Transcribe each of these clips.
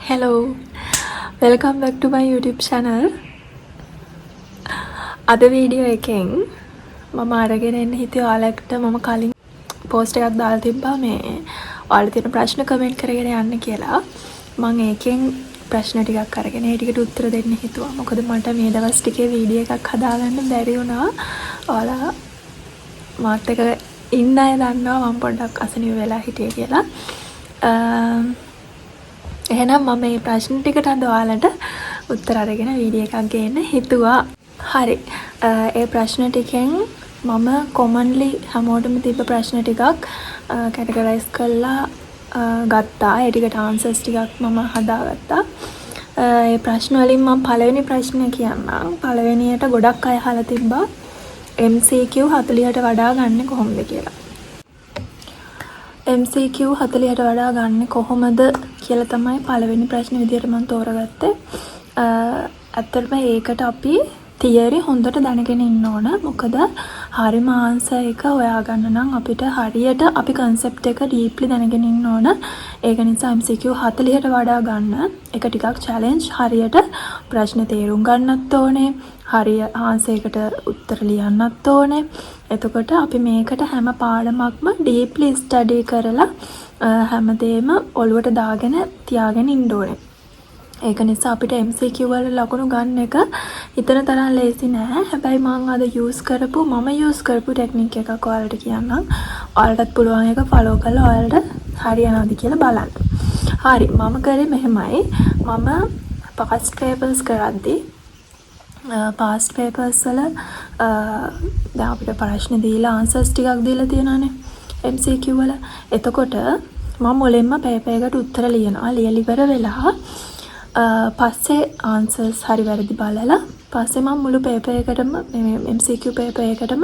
Hello, welcome back to my YouTube channel. අද video එකෙන් මම අරගෙන එන්න හිතුවේ ඔයාලට මම කලින් පෝස්ට් එකක් දාලා තිබ්බා මේ ඔයාලා තියෙන ප්‍රශ්න කමෙන්ට් කරගෙන යන්න කියලා. මම ඒකෙන් ප්‍රශ්න ටිකක් අරගෙන ඒ ටිකට උත්තර දෙන්න හිතුවා. මොකද මට මේ දවස් ටිකේ වීඩියෝ එකක් හදාගන්න බැරි වුණා. ඔයාලා මාත් එක්ක ඉන්න අය දන්නවා මම පොඩ්ඩක් අසනීප වෙලා හිටියේ කියලා. එහෙනම් මම මේ ප්‍රශ්න ටිකට අද ඔයාලට උත්තර අරගෙන වීඩියෝ එකක් ගේන්න හිතුවා. හරි. ඒ ප්‍රශ්න ටිකෙන් මම කොමන්ලි හැමෝටම තිබ්බ ප්‍රශ්න ටිකක් කැටගරයිස් කරලා ගත්තා. ඒ ටිකට ආන්සර්ස් ටිකක් මම හදාගත්තා. ඒ ප්‍රශ්න වලින් මම පළවෙනි ප්‍රශ්නේ කියන්නම්. පළවෙනියට ගොඩක් අය අහලා තිබ්බා MCQ 40ට වඩා ගන්න කොහොමද කියලා. MCQ 40ට වඩා ගන්න කොහොමද කියලා තමයි පළවෙනි ප්‍රශ්නේ විදියට මම තෝරගත්තේ. ඇත්තටම ඒකට අපි තියරි හොඳට දැනගෙන ඉන්න ඕන. මොකද හරිම ආන්සර් එක හොයාගන්න නම් අපිට හරියට අපි concept එක deeply දැනගෙන ඉන්න ඕන. ඒක නිසා MCQ 40ට වඩා ගන්න එක ටිකක් challenge. හරියට ප්‍රශ්න තේරුම් ගන්නත් ඕනේ. හරිය ආන්සරයකට උත්තර ලියන්නත් ඕනේ. එතකොට අපි මේකට හැම පාඩමක්ම deeply study කරලා හැමදේම ඔළුවට දාගෙන තියාගෙන ඉන්න ඕනේ. ඒක නිසා අපිට MCQ වල ලකුණු ගන්න එක හිතන තරම් ලේසි නෑ. හැබැයි මම අද use කරපු ටෙක්නික් එකක් ඔයාලට කියන්නම්. ඔයාලටත් පුළුවන් එක follow කරලා ඔයාලට හරියනවද කියලා බලන්න. හරි. මම කරේ මෙහෙමයි. මම past papers කරද්දී past papers වල දැන් අපිට ප්‍රශ්න දීලා answers ටිකක් දීලා තියෙනවානේ MCQ වල. එතකොට මම මුලින්ම paper එකට උත්තර ලියනවා. ලියලා ඉවර වෙලා පස්සේ answers හරි වැරදි බලලා පස්සේ මම මුළු paper එකටම මේ MCQ paper එකටම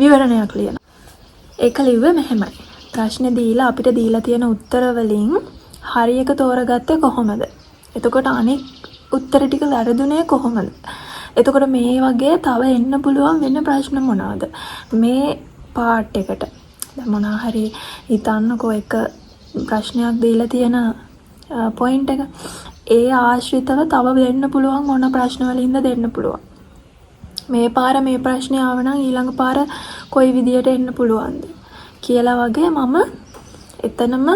විවරණයක් ලියනවා. ඒක ලිව්වේ මෙහෙමයි. ප්‍රශ්නේ දීලා අපිට දීලා තියෙන උත්තර වලින් හරි එක තෝරගත්තේ කොහොමද? එතකොට අනෙක් උත්තර ටික වැරදුනේ කොහොමද? එතකොට මේ වගේ තව එන්න පුළුවන් වෙන ප්‍රශ්න මොනවාද? මේ පාර්ට් එකට දැන් මොනවා හරි හිතන්නකෝ එක ප්‍රශ්නයක් දීලා තියෙන පොයින්ට් එක ඒ ආශ්‍රිතව තව දෙන්න පුළුවන් මොන ප්‍රශ්න වලින්ද දෙන්න පුළුවන්. මේ පාර මේ ප්‍රශ්නේ ආව නම් ඊළඟ පාර කොයි විදියට එන්න පුළුවන්ද කියලා වගේ මම එතනම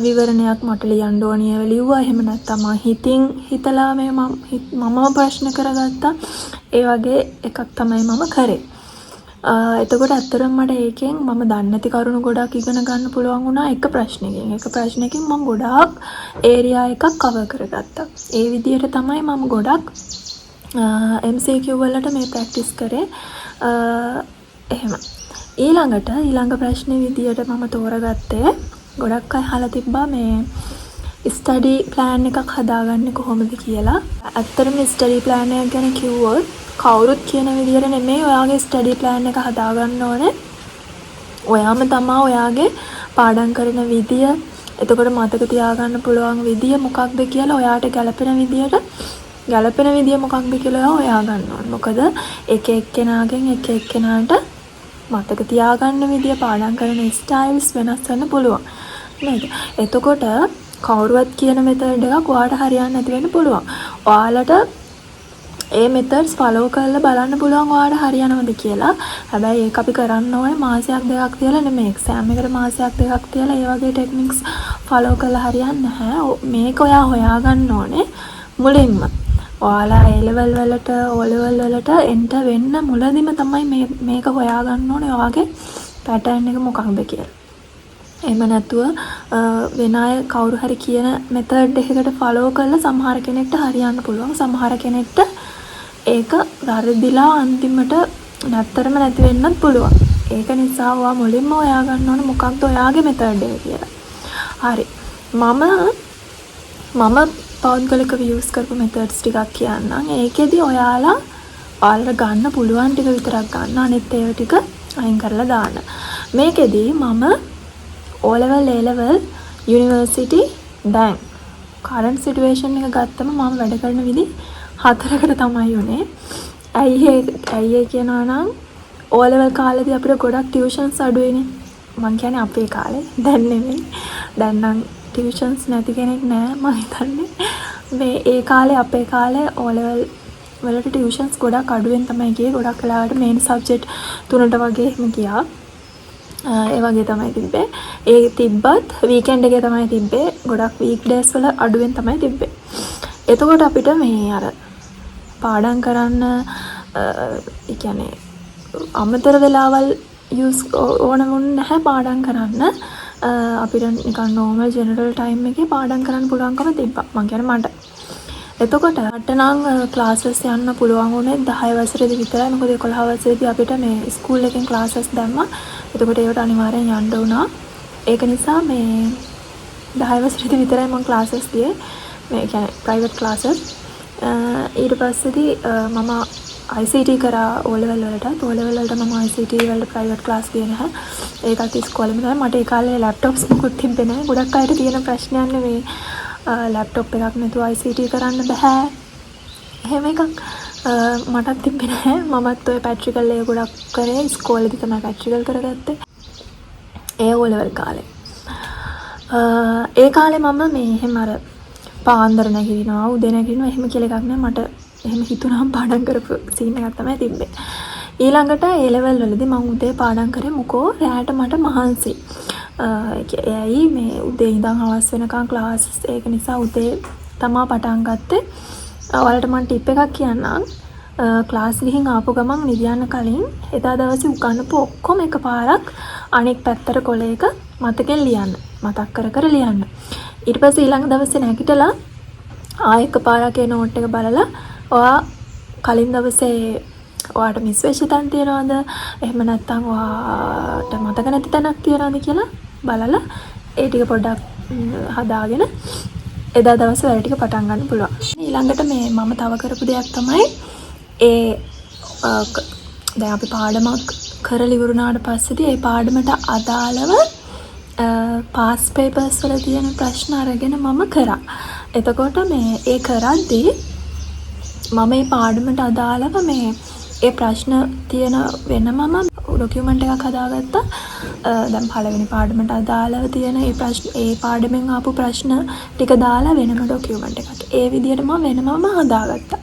විවරණයක් මට ලියන්න ඕනිය ඒවා ලිව්වා. එහෙම නැත්නම් මම හිතින් හිතලා මේ මම ප්‍රශ්න කරගත්තා. ඒ වගේ එකක් තමයි මම කරේ. එතකොට ඇත්තටම මට ඒකෙන් මම දන්නේ නැති කරුණු ගොඩක් ඉගෙන ගන්න පුළුවන් වුණා එක ප්‍රශ්නකින්. එක ප්‍රශ්නකින් මම ගොඩාක් ඒරියා එකක් කවර් කරගත්තා. ඒ විදිහට තමයි මම ගොඩක් MCQ වලට මේ ප්‍රැක්ටිස් කරේ. එහෙම. ඊළඟ ප්‍රශ්නේ විදියට මම තෝරගත්තේ ගොඩක් අය අහලා තිබ්බා මේ ස්ටඩි ප්ලෑන් එකක් හදාගන්නේ කොහොමද කියලා. ඇත්තටම ස්ටඩි ප්ලෑන් එක ගැන කිව්වොත් කවුරුත් කියන විදියට නෙමෙයි ඔයාගේ ස්ටඩි ප්ලෑන් එක හදාගන්න ඕනේ. ඔයාම තමයි ඔයාගේ පාඩම් කරන විදිය, එතකොට මතක තියාගන්න පුළුවන් විදිය මොකක්ද කියලා ඔයාට ගැළපෙන විදිය මොකක්ද කියලා ඔයා ගන්න ඕනේ. මොකද එක එක්කෙනාගෙන් එක එක්කෙනාට මතක තියාගන්න විදිය, පාඩම් කරන ස්ටයිල්ස් වෙනස් වෙන්න පුළුවන්. නේද? එතකොට කවුරුවත් කියන මෙතඩ් එකක් ඔයාට හරියන්නේ නැති වෙන්න පුළුවන්. ඔයාලට ඒ මෙතඩ්ස් ෆලෝ කරලා බලන්න පුළුවන් ඔයාට හරියනවද කියලා. හැබැයි ඒක අපි කරන්න ඕනේ මාසයක් දෙකක් තියලා නෙමෙයි. එක්සෑම් එකට මාසයක් දෙකක් තියලා ඒ වගේ ටෙක්නික්ස් ෆලෝ කරලා හරියන්නේ නැහැ. මේක ඔයා හොයාගන්න ඕනේ මුලින්ම. ඔයාලා A level වලට O level වලට එන්ටර් වෙන්න මුලදීම තමයි මේක හොයාගන්න ඕනේ ඔයාගේ පැටර්න් එක මොකක්ද කියලා. එහෙම නැතුව වෙන අය කවුරු හරි කියන මෙතඩ් එකකට ෆලෝ කරලා සමහර කෙනෙක්ට හරියන්න පුළුවන්. සමහර කෙනෙක්ට ඒක වැරදිලා අන්තිමට නැත්තරම නැති වෙන්නත් පුළුවන්. ඒක නිසා ඔයා මුලින්ම හොයාගන්න ඕනේ මොකක්ද ඔයාගේ මෙතඩ් එක කියලා. හරි. මම පෞද්ගලිකව යූස් කරපු මෙතඩ්ස් ටිකක් කියන්නම්. ඒකෙදි ඔයාලට ගන්න පුළුවන් ටික විතරක් ගන්න. අනිත් ඒවා ටික අයින් කරලා දාන්න. මේකෙදි මම O level, A level, university, bank current situation එක ගත්තම මම වැඩ කරන විදි 4කට තමයි උනේ. ඇයි කියනවා නම් O level කාලේදී අපිට ගොඩක් ටියුෂන්ස් අඩුයිනේ. මං කියන්නේ අපේ කාලේ. දැන් නෙමෙයි. දැන් නම් ටියුෂන්ස් නැති කෙනෙක් නෑ මම හිතන්නේ. මේ ඒ කාලේ අපේ කාලේ O level වලට ටියුෂන්ස් ගොඩක් අඩුවෙන් තමයි ගියේ. ගොඩක් වෙලාවට මේන් සබ්ජෙක්ට් 3ට වගේ එහෙම ගියා. ඒ වගේ තමයි තිබ්බේ. ඒ තිබ්බත් වීකෙන්ඩ් එකේ තමයි තිබ්බේ. ගොඩක් වීක් ඩේස් වල අඩුවෙන් තමයි තිබ්බේ. එතකොට අපිට මේ අර පාඩම් කරන්න ඒ කියන්නේ අමතර වෙලාවල් ඕන වුණේ නැහැ පාඩම් කරන්න. අපිට නිකන් normal general time එකේ පාඩම් කරන්න පුළුවන්කම තිබ්බා. මං කියන්නේ මට. එතකොට මට නම් ක්ලාසස් යන්න පුළුවන් වුණේ 10 වසරේදී විතරයි. මොකද 11 වසරේදී අපිට මේ ස්කූල් එකෙන් ක්ලාසස් දැම්මා. එතකොට ඒකට අනිවාර්යෙන් යන්න වුණා. ඒක නිසා මේ 10 වසරේදී විතරයි මම ක්ලාසස් ගියේ. මේ කියන්නේ ප්‍රයිවට් ක්ලාසස්. ඊට පස්සේදී මම ICT කරා O level වලට. O level වලට මම ICT වලට ප්‍රයිවට් ක්ලාස් ගියේ නැහැ. ඒකත් ඉස්කෝලේම තමයි. මට ඒ කාලේ ලැප්ටොප්ස් මොකුත් තිබ්බේ නැහැ. ගොඩක් අයට තියෙන ප්‍රශ්නයක් නෙවෙයි. ලැප්ටොප් එකක් නැතුව ICT කරන්න බෑ. එහෙම එකක් මටත් තිබ්බේ නැහැ. මමත් ඔය පැට්‍රිකල් එක ගොඩක් කරේ. ඉස්කෝලේදී තමයි පැට්‍රිකල් කරගත්තේ. ඒ O level කාලේ. ඒ කාලේ මම මේ එහෙම අර පාන්දර නැගිටිනවා උදේ නැගිටිනවා එහෙම කියලා එකක් නෑ. මට එහෙම හිතුණාම පාඩම් කරපු සීන් එකක් තමයි තිබ්බේ. ඊළඟට A level වලදී මම උදේ පාඩම් කරේ මොකෝ රැයට මට මහන්සි. ඒයි මේ උදේ ඉඳන් හවස වෙනකන් ක්ලාස් ඒක නිසා උදේ තමා පටන් ගත්තේ. ඔයාලට මම ටිප් එකක් කියන්නම්. ක්ලාස් ගිහින් ආපු ගමන් නිදියන්න කලින් එදා දවසේ උගන්වපු ඔක්කොම එකපාරක් අනෙක් පැත්තට කොලයක මතකෙන් ලියන්න. මතක් කර කර ලියන්න. ඊට පස්සේ ඊළඟ දවසේ නැගිටලා ආයෙ එකපාරක් ඒ නෝට් එක බලලා ඔයා කලින් දවසේ ඔයාට මිස් වෙච්ච තැන් තියනවද? එහෙම නැත්නම් ඔයාට මතක නැති තැනක් තියනවද කියලා බලලා ඒ ටික පොඩ්ඩක් හදාගෙන එදා දවසේ වැඩ ටික පටන් ගන්න පුළුවන්. ඊළඟට මේ මම තව කරපු දෙයක් තමයි දැන් අපි පාඩමක් කරලා ඉවරුනාට පස්සේදී ඒ පාඩමට අදාළව පාස් පේපර්ස් වල තියෙන ප්‍රශ්න අරගෙන මම කරා. එතකොට මේ ඒ කරද්දී මම මේ පාඩමට අදාළව මේ ඒ ප්‍රශ්න තියෙන වෙනමම ඩොකියුමන්ට් එකක් හදාගත්තා. දැන් පළවෙනි පාඩමට අදාළව තියෙන ඒ පාඩමෙන් ආපු ප්‍රශ්න ටික දාලා වෙනම ඩොකියුමන්ට් එකක්. ඒ විදිහට මම වෙනමම හදාගත්තා.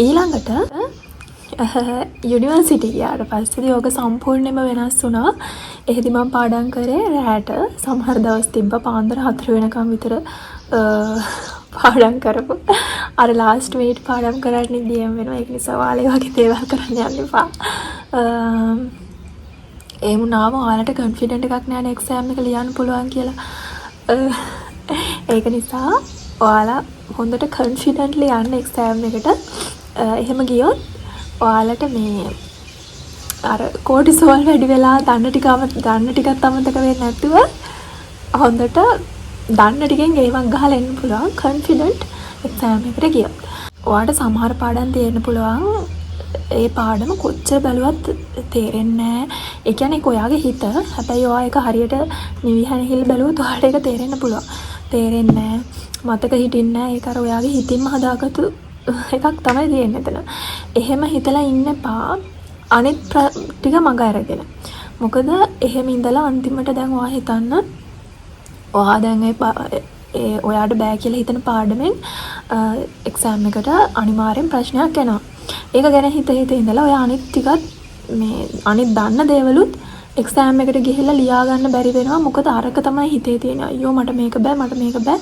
ඊළඟට යුනිවර්සිටි ගියාට පස්සේදී ඕක සම්පූර්ණයෙන්ම වෙනස් වුණා. එහෙදි මම පාඩම් කරේ රැට. සමහර දවස් තිබ්බා පාන්දර 4 වෙනකම් විතර පාඩම් කරපු. අර ලාස්ට් මිනිට් පාඩම් කරන්න ඉඳියම් වෙනවා. ඒක නිසා ඔයාලා වගේ දේවල් කරන්න යන්න එපා. ඒ වුණාම ඔයාලට කොන්ෆිඩන්ට් එකක් නැහැ නේ එක්සෑම් එක ලියන්න පුළුවන් කියලා. ඒක නිසා ඔයාලා හොඳට කොන්ෆිඩන්ට්ලි යන්න එක්සෑම් එකට. එහෙම ගියොත් ඔයාලට මේ අර කෝටිසෝල් වැඩි වෙලා දන්න ටිකක් අමතක වෙන්නේ නැතුව හොඳට දන්න ටිකෙන් ගේමක් ගහලා එන්න පුළුවන් කොන්ෆිඩන්ට් එක්සෑම් එකට ගියොත්. ඔයාලට සමහර පාඩම් තේරෙන්න පුළුවන් ඒ පාඩම කොච්චර බැලුවත් තේරෙන්නේ නැහැ. ඒ කියන්නේ ඔයාගේ හිත. හැබැයි ඔයා ඒක හරියට නිවිහැනහිල් බැලුවොත් ඔයාලට ඒක තේරෙන්න පුළුවන්. තේරෙන්නේ නැහැ. මතක හිටින්නේ නැහැ. ඒක අර ඔයාගේ හිතින්ම හදාගත්තු එකක් තමයි තියෙන්නේ එතන. එහෙම හිතලා ඉන්න එපා. අනිත් ටික මග අරගෙන. මොකද එහෙම ඉඳලා අන්තිමට දැන් ඔයා හිතන්න ඔයා දැන් ඒ ඔයාට බෑ කියලා හිතන පාඩමෙන් එක්සෑම් එකට අනිවාර්යෙන් ප්‍රශ්නයක් එනවා. ඒක ගැන හිත ඉඳලා ඔයා අනිත් ටිකත් මේ අනිත් දන්න දේවලුත් එක්සෑම් එකට ගිහිල්ලා ලියා ගන්න බැරි වෙනවා. මොකද අරක තමයි හිතේ තියෙන්නේ. අයියෝ මට මේක බෑ.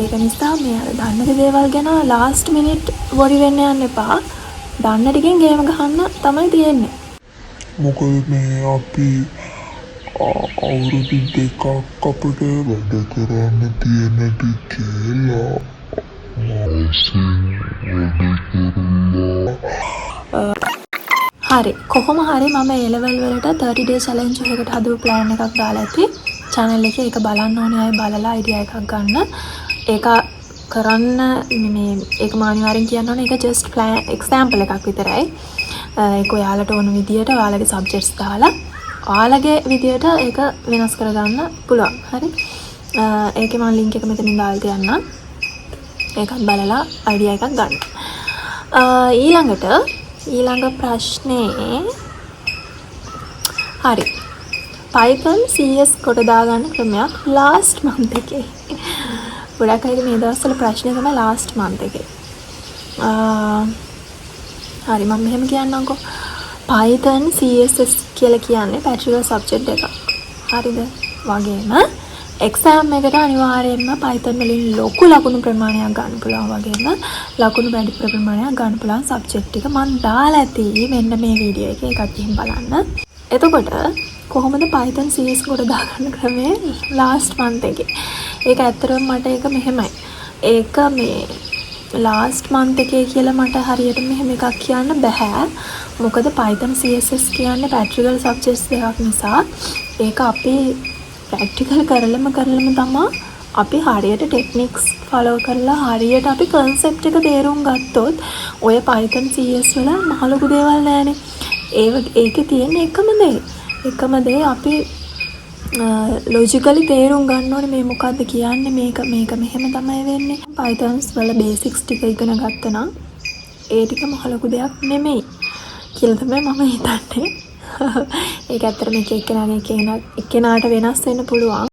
ඒක නිසා මේ අර දන්න දේවල් ගැන ලාස්ට් මිනිට් වොරි වෙන්න යන්න එපා. දන්න ටිකෙන් ගේම ගහන්න තමයි තියෙන්නේ. මොකද මේ අපි අවුරුදු දෙකක් අපිට වැඩ කරන්න තියෙන කියලා හරි කොහොම හරි මම A level වලට 30 day challenge එකකට හදපු plan එකක් දාලා ඇති. channel එකේ ඒක බලන්න ඕනේ අය බලලා idea එකක් ගන්න. ඒක කරන්න මේ ඒක මානිවාරෙන් කියන්න ඕනේ ඒක just plan example එකක් විතරයි. ඒක ඔයාලට ඕන විදියට ඔයාලගේ subjects දාලා ඔයාලගේ විදියට ඒක වෙනස් කරගන්න පුළුවන්. හරි. ඒකේ මම link එක මෙතනින් දාලා තියන්නම්. ඒකත් බලලා idea එකක් ගන්න. ඊළඟ ප්‍රශ්නේ හරි Python CS කොට දාගන්න ක්‍රමයක් last month එකේ ගොඩක් අයගේ මේ දවස්වල ප්‍රශ්නේ තමයි ලාස්ට් මන්ත් එකේ. හරි මම මෙහෙම කියන්නම්කෝ. Python CSS කියලා කියන්නේ පැට්‍රිකල් සබ්ජෙක්ට් එකක්. හරිද? වගේම එක්සෑම් එකට අනිවාර්යයෙන්ම Python වලින් ලොකු ලකුණු ප්‍රමාණයක් ගන්න පුළුවන් වගේම ලකුණු වැඩි ප්‍රමාණයක් ගන්න පුළුවන් සබ්ජෙක්ට් එක මම දාලා ඇති මෙන්න මේ වීඩියෝ එකේ එකක් ගිහින් බලන්න. එතකොට කොහොමද Python CS කොට දාගන්න ක්‍රමය ලාස්ට් මන්ත් එකේ. ඒක ඇත්තටම මට ඒක මෙහෙමයි. ඒක මේ ලාස්ට් මන්ත් එකේ කියලා මට හරියට මෙහෙම එකක් කියන්න බෑ. මොකද Python CSS කියන්නේ ප්‍රැක්ටිකල් සබ්ජෙක්ට්ස් දෙකක් නිසා ඒක අපි ප්‍රැක්ටිකල් කරලම තමයි අපි හරියට ටෙක්නික්ස් ෆලෝ කරලා හරියට අපි කන්සෙප්ට් එක තේරුම් ගත්තොත් ඔය Python CS වල මහ ලොකු දේවල් නෑනේ. ඒකේ තියෙන එකම දේ අපි ලොජිකලි තේරුම් ගන්න ඕනේ මේ මොකද්ද කියන්නේ මේක මෙහෙම තමයි වෙන්නේ. Pythons වල බේසික්ස් ටික ඉගෙන ගත්තා නම් ඒ ටික මහ ලොකු දෙයක් නෙමෙයි කියලා තමයි මම හිතන්නේ. ඒක ඇත්තටම එක්කෙනාට වෙනස් වෙන්න පුළුවන්.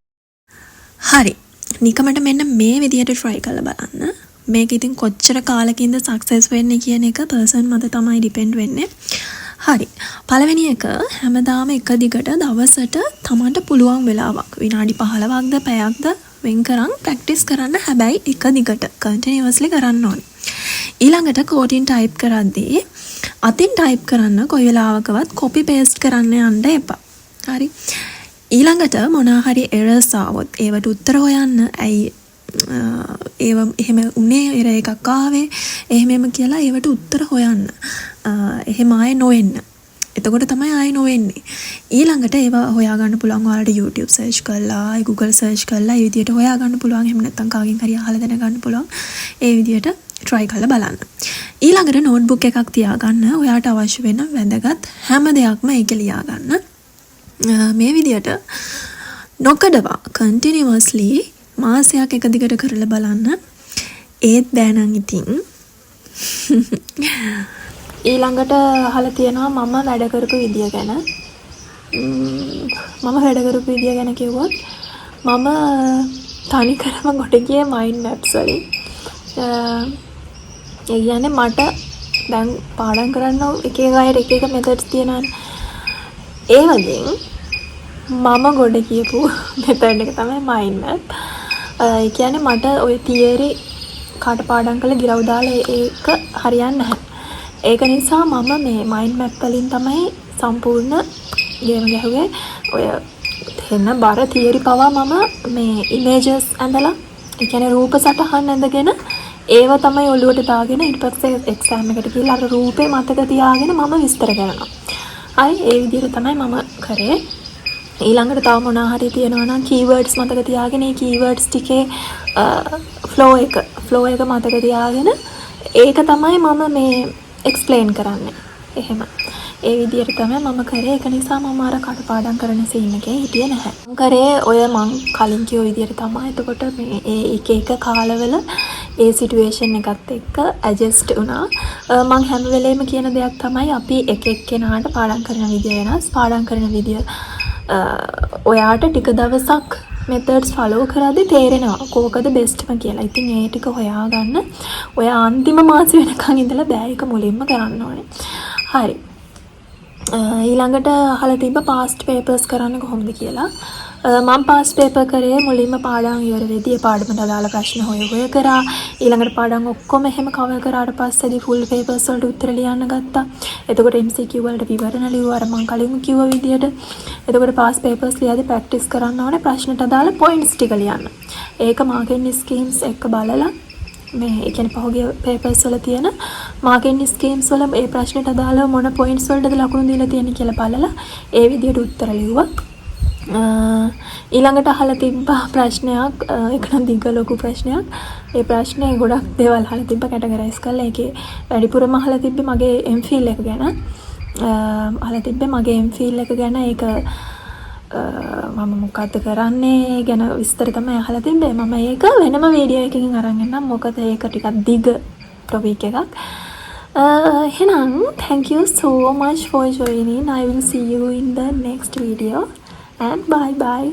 හරි. නිකමට මෙන්න මේ විදියට try කරලා බලන්න. මේක ඉතින් කොච්චර කාලෙකින්ද success වෙන්නේ කියන එක person මත තමයි depend වෙන්නේ. හරි. පළවෙනි එක හැමදාම එක දිගට දවසට තමන්ට පුළුවන් වෙලාවක් විනාඩි 15ක්ද පැයක්ද වෙන් කරන් ප්‍රැක්ටිස් කරන්න. හැබැයි එක දිගට continuously කරන්න ඕනේ. ඊළඟට කෝඩින් ටයිප් කරද්දී අතින් ටයිප් කරන්න කොයි වෙලාවකවත් copy paste කරන්න යන්න එපා. හරි. ඊළඟට මොනවා හරි errors ආවොත් ඒවට උත්තර හොයන්න. ඇයි ඒව එහෙම උනේ error එකක් ආවේ එහෙමම කියලා ඒවට උත්තර හොයන්න. එහෙම ආයේ නොවෙන්න. එතකොට තමයි ආයේ නොවෙන්නේ. ඊළඟට ඒව හොයාගන්න පුළුවන් ඔයාලට YouTube search කරලා Google search කරලා ඒ විදියට හොයාගන්න පුළුවන්. එහෙම නැත්නම් කාගෙන් හරි අහලා දැනගන්න පුළුවන්. ඒ විදියට try කරලා බලන්න. ඊළඟට notebook එකක් තියාගන්න. ඔයාට අවශ්‍ය වෙන වැදගත් හැම දෙයක්ම ඒකේ ලියාගන්න. මේ විදියට නොකඩවා continuously මාසයක් එක දිගට කරලා බලන්න. ඒත් බෑනම් ඉතින් ඊළඟට අහලා තියෙනවා මම වැඩ කරපු විදිය ගැන. මම වැඩ කරපු විදිය ගැන කිව්වොත් මම තනිකරම කොට ගියේ mind maps වලින්. ඒ කියන්නේ මට දැන් පාඩම් කරන්න එක අයට එක මෙතඩ්ස් තියෙනවානේ. ඒ වගේ මම ගොඩ කියපු මෙතඩ් එක තමයි mind map. ඒ කියන්නේ මට ওই තියරි කටපාඩම් කරලා ගිරව් දාලා ඒක හරියන්නේ නැහැ. ඒක නිසා මම මේ mind map වලින් තමයි සම්පූර්ණ ගේම ගැහුවේ. ඔය තේන්න බර තියරි පවා මම මේ images ඇඳලා ඒ කියන්නේ රූප සටහන් ඇඳගෙන ඒව තමයි ඔළුවට දාගෙන ඊට පස්සේ එක්සෑම් එකට ගිහලා අර රූපේ මතක තියාගෙන මම විස්තර කරනවා. හරි ඒ විදිහට තමයි මම කරේ. ඊළඟට තව මොනවා හරි තියෙනවා නම් keywords මතක තියාගෙන ඒ keywords ටිකේ flow එක මතක තියාගෙන ඒක තමයි මම මේ explain කරන්නේ. එහෙම. ඒ විදිහට තමයි මම කරේ. ඒක නිසා මම අර කටපාඩම් කරන සීන් එකේ හිටියේ නැහැ. මම කරේ ඔය මං කලින් කිව්ව විදිහට තමයි. එතකොට මේ ඒ එක කාලවල ඒ සිටුේෂන් එකත් එක්ක ඇඩ්ජස්ට් වුණා. මං හැම වෙලේම කියන දෙයක් තමයි අපි එක එක්කෙනාට පාඩම් කරන විදිය වෙනස්. පාඩම් කරන විදිය ඔයාට ටික දවසක් මෙතඩ්ස් ෆලෝ කරද්දී තේරෙනවා කෝකද බෙස්ට්ම කියලා. ඉතින් ඒ ටික හොයාගන්න ඔය අන්තිම මාසෙ වෙනකන් ඉඳලා බෑ ඒක මුලින්ම කරන්න ඕනේ. හරි. ඊළඟට අහලා තිබ්බ past papers කරන්නේ කොහොමද කියලා. මම past paper කරේ මුලින්ම පාඩම් ඉවර වෙදී ඒ පාඩමට අදාළ ප්‍රශ්න හොය කරා. ඊළඟට පාඩම් ඔක්කොම එහෙම කවර් කරාට පස්සේදී full papers වලට උත්තර ලියන්න ගත්තා. එතකොට MCQ වලට විවරණ ලියුවා අර මම කලින් කිව්ව විදියට. එතකොට past papers ලියද්දී practice කරන්න ඕනේ ප්‍රශ්නට අදාළ points ටික ලියන්න. ඒක marking schemes එක්ක බලලා මේ ඒ කියන්නේ පහුගිය papers වල තියෙන marking schemes වල ඒ ප්‍රශ්නට අදාළ මොන points වලටද ලකුණු දීලා තියෙන්නේ කියලා බලලා ඒ විදියට උත්තර ලියුවා. ඊළඟට අහලා තිබ්බ ප්‍රශ්නයක් ඒක නම් දිග ලොකු ප්‍රශ්නයක්. ඒ ප්‍රශ්නේ ගොඩක් දේවල් අහලා තිබ්බ කැටගරයිස් කරලා ඒකේ වැඩිපුරම අහලා තිබ්බේ මගේ MPhil එක ගැන. අහලා තිබ්බේ මගේ MPhil එක ගැන ඒක මම මොකද්ද කරන්නේ ගැන විස්තර තමයි අහලා තිබ්බේ. මම ඒක වෙනම වීඩියෝ එකකින් අරන් එන්නම්. මොකද ඒක ටිකක් දිග ටොපික් එකක්. එහෙනම් thank you so much for joining. I will see you in the next video and bye bye.